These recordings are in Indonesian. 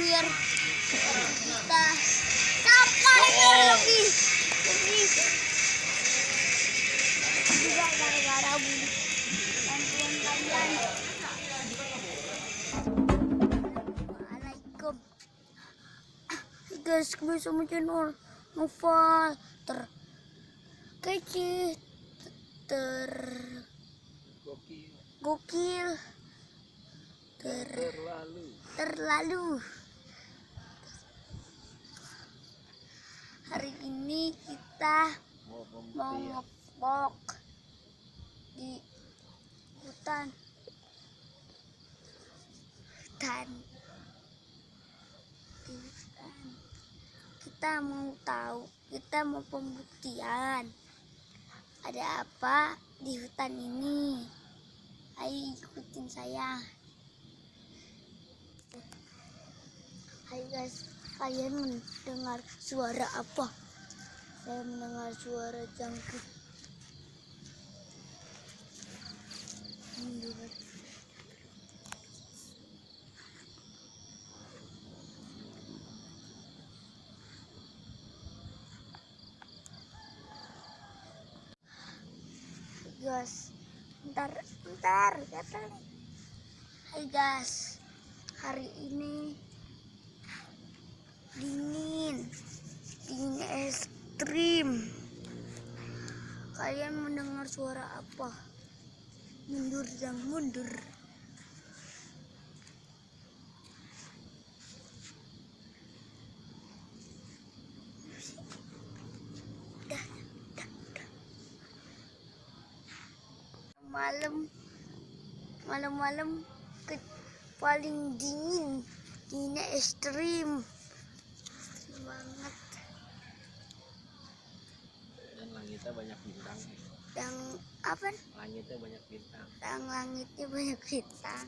biar kita sampai lebih juga gara-gara bantuan kalian. Assalamualaikum. Hey guys, kembali sama channel Noval terkece gokil terlalu. Hari ini kita mau ngevlog di hutan kita mau pembuktian ada apa di hutan ini. Ayo ikutin saya. Hai guys, kalian mendengar suara apa? Saya mendengar suara jangkrik. Guys, bentar kata nih. Hai guys, hari ini dingin ekstrim. Kalian mendengar suara apa? Mundur dan mundur. Malam-malam paling dinginnya ekstrim banget. Dan langitnya banyak bintang. Yang apa? Langitnya banyak bintang. Yang langitnya banyak bintang.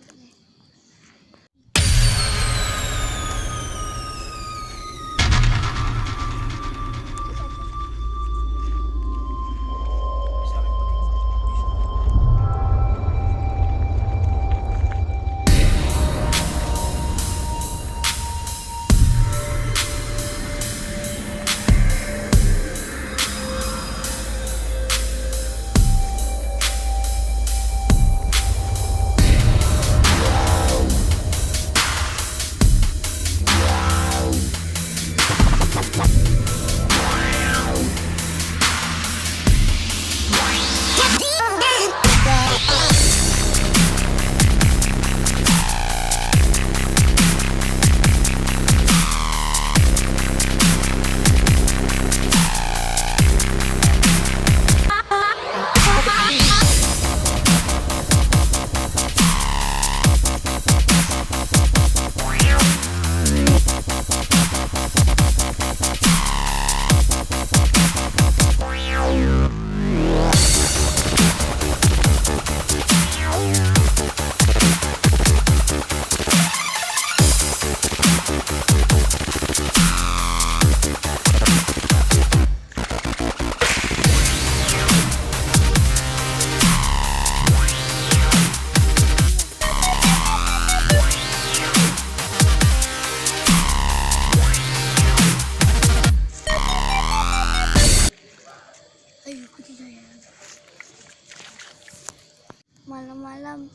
Malam-malam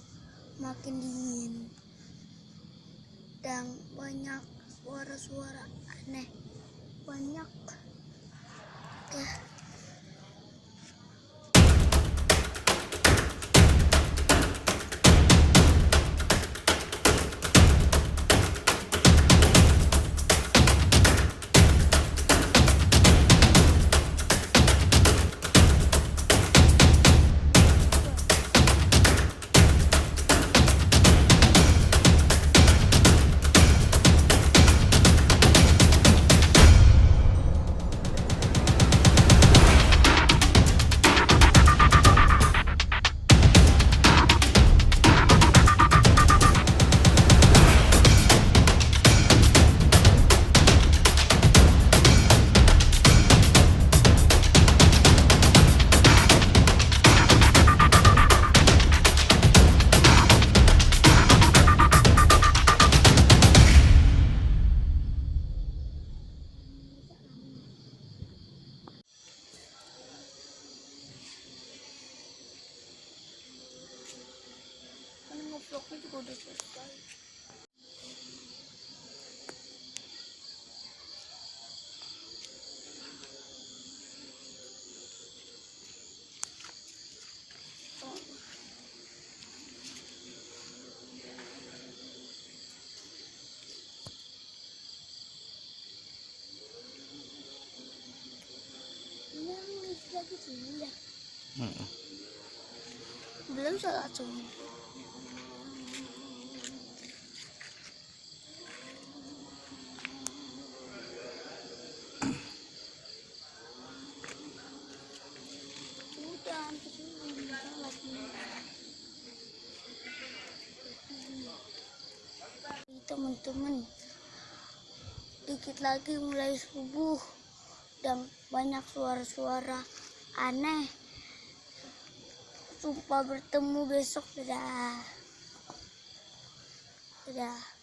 makin dingin dan banyak suara-suara aneh. Banyak ya. vlognya juga udah selesai. Nulis lagi sudah. Belum salah semua. Udah hampir salah semua. Teman-teman, dikit lagi mulai subuh dan banyak suara-suara aneh. Sumpah bertemu besok. Dadah. Dadah.